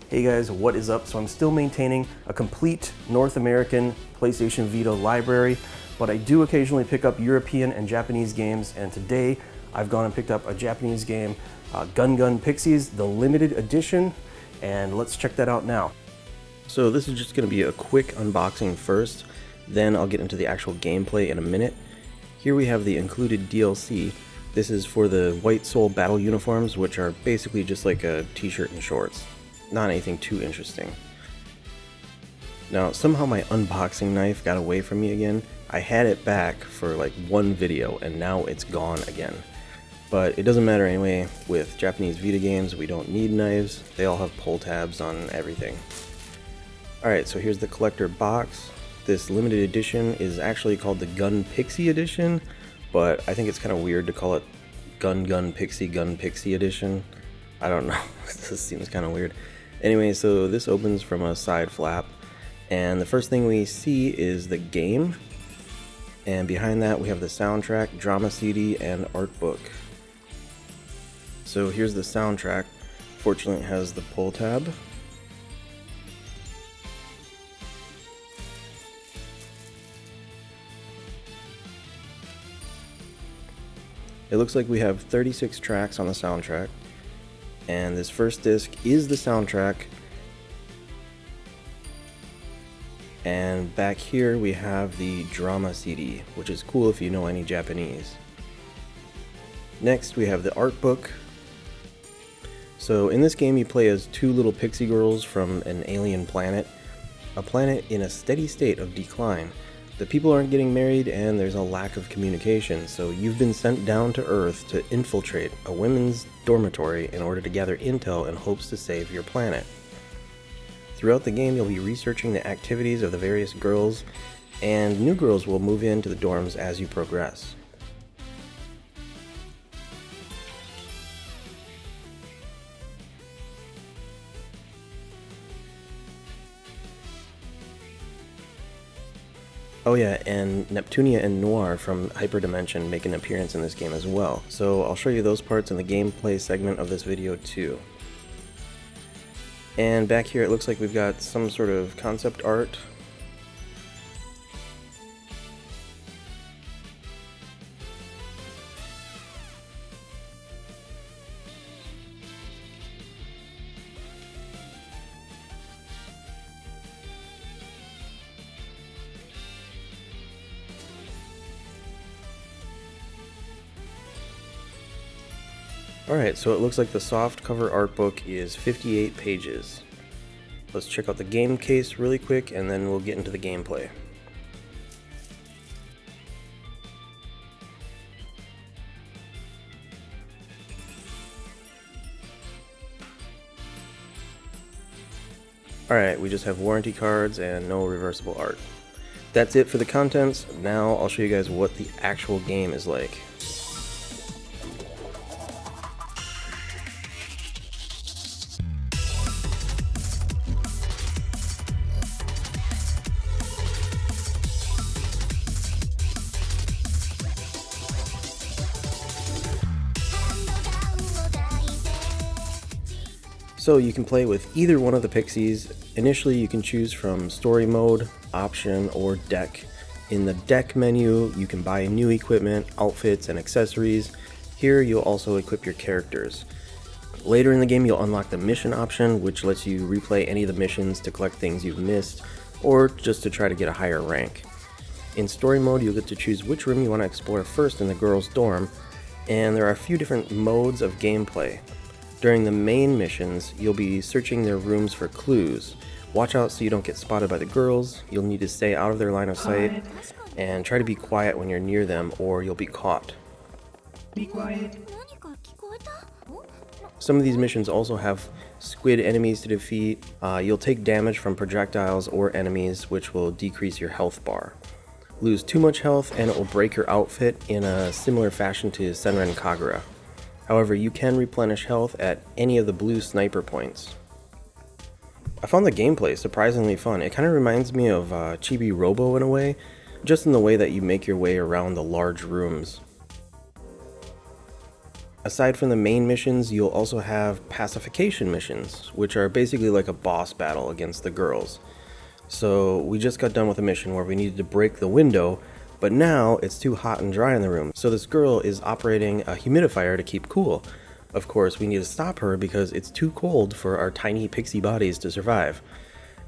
Hey guys, what is up? So I'm still maintaining a complete North American PlayStation Vita library, but I do occasionally pick up European and Japanese games, and today I've gone and picked up a Japanese game, Gun Pixies, the limited edition, and let's check that out now. So this is just going to be a quick unboxing first, then I'll get into the actual gameplay in a minute. Here we have the included DLC. This is for the White Soul battle uniforms, which are basically just like a t-shirt and shorts. Not anything too interesting. Now, somehow my unboxing knife got away from me again. I had it back for like one video and now it's gone again. But it doesn't matter anyway. With Japanese Vita games, we don't need knives. They all have pull tabs on everything. Alright, so here's the collector box. This limited edition is actually called the Gun Pixie edition, but I think it's kind of weird to call it Gun Pixie edition. I don't know. This seems kind of weird. Anyway, so this opens from a side flap, and the first thing we see is the game, and behind that we have the soundtrack, drama CD, and art book. So here's the soundtrack. Fortunately, it has the pull tab. It looks like we have 36 tracks on the soundtrack. And this first disc is the soundtrack. And back here we have the drama CD, which is cool if you know any Japanese. Next we have the art book. So in this game you play as two little pixie girls from an alien planet. A planet in a steady state of decline. The people aren't getting married and there's a lack of communication, so you've been sent down to Earth to infiltrate a women's dormitory in order to gather intel in hopes to save your planet. Throughout the game you'll be researching the activities of the various girls, and new girls will move into the dorms as you progress. Oh yeah, and Neptunia and Noir from Hyperdimension make an appearance in this game as well, so I'll show you those parts in the gameplay segment of this video too. And back here it looks like we've got some sort of concept art. Alright, so it looks like the soft cover art book is 58 pages. Let's check out the game case really quick and then we'll get into the gameplay. Alright, we just have warranty cards and no reversible art. That's it for the contents. Now I'll show you guys what the actual game is like. So you can play with either one of the Pixies. Initially you can choose from story mode, option, or deck. In the deck menu you can buy new equipment, outfits, and accessories. Here you'll also equip your characters. Later in the game you'll unlock the mission option, which lets you replay any of the missions to collect things you've missed, or just to try to get a higher rank. In story mode you'll get to choose which room you want to explore first in the girls' dorm, and there are a few different modes of gameplay. During the main missions, you'll be searching their rooms for clues. Watch out so you don't get spotted by the girls. You'll need to stay out of their line of sight and try to be quiet when you're near them or you'll be caught. Be quiet. Some of these missions also have squid enemies to defeat. You'll take damage from projectiles or enemies, which will decrease your health bar. Lose too much health and it will break your outfit in a similar fashion to Senran Kagura. However, you can replenish health at any of the blue sniper points. I found the gameplay surprisingly fun. It kind of reminds me of Chibi Robo in a way, just in the way that you make your way around the large rooms. Aside from the main missions, you'll also have Pacification Missions, which are basically like a boss battle against the girls. So we just got done with a mission where we needed to break the window, but now it's too hot and dry in the room. So this girl is operating a humidifier to keep cool. Of course, we need to stop her because it's too cold for our tiny pixie bodies to survive.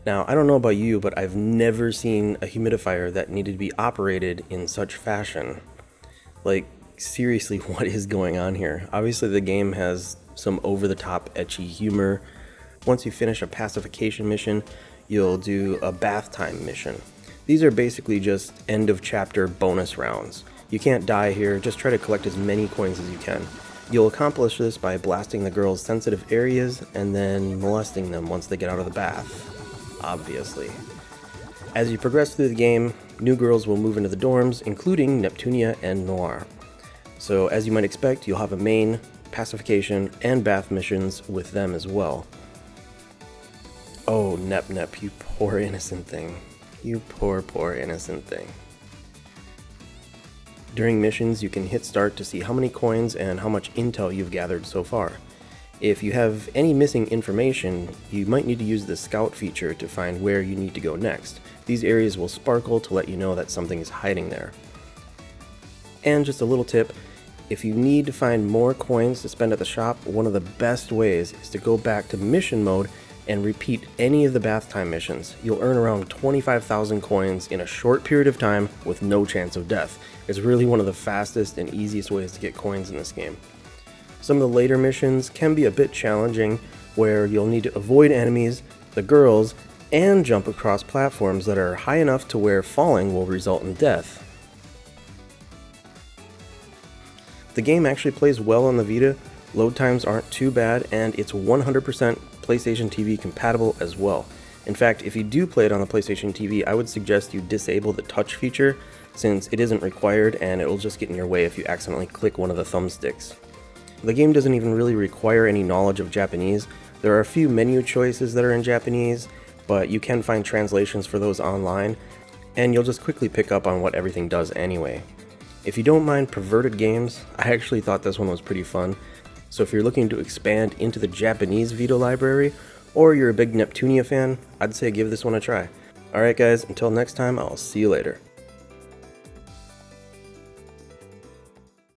Now, I don't know about you, but I've never seen a humidifier that needed to be operated in such fashion. Like, seriously, what is going on here? Obviously, the game has some over-the-top ecchi humor. Once you finish a pacification mission, you'll do a bath time mission. These are basically just end-of-chapter bonus rounds. You can't die here, just try to collect as many coins as you can. You'll accomplish this by blasting the girls' sensitive areas and then molesting them once they get out of the bath, obviously. As you progress through the game, new girls will move into the dorms, including Neptunia and Noir. So as you might expect, you'll have a main, pacification, and bath missions with them as well. Oh, Nep, you poor innocent thing. You poor innocent thing. During missions, you can hit start to see how many coins and how much intel you've gathered so far. If you have any missing information, you might need to use the scout feature to find where you need to go next. These areas will sparkle to let you know that something is hiding there. And just a little tip, if you need to find more coins to spend at the shop, one of the best ways is to go back to mission mode and repeat any of the bath time missions. You'll earn around 25,000 coins in a short period of time with no chance of death. It's really one of the fastest and easiest ways to get coins in this game. Some of the later missions can be a bit challenging, where you'll need to avoid enemies, the girls, and jump across platforms that are high enough to where falling will result in death. The game actually plays well on the Vita, load times aren't too bad, and it's 100% PlayStation TV compatible as well. In fact, if you do play it on the PlayStation TV, I would suggest you disable the touch feature, since it isn't required and it will just get in your way if you accidentally click one of the thumbsticks. The game doesn't even really require any knowledge of Japanese. There are a few menu choices that are in Japanese, but you can find translations for those online, and you'll just quickly pick up on what everything does anyway. If you don't mind perverted games, I actually thought this one was pretty fun. So if you're looking to expand into the Japanese Vita library, or you're a big Neptunia fan, I'd say give this one a try. Alright guys, until next time, I'll see you later.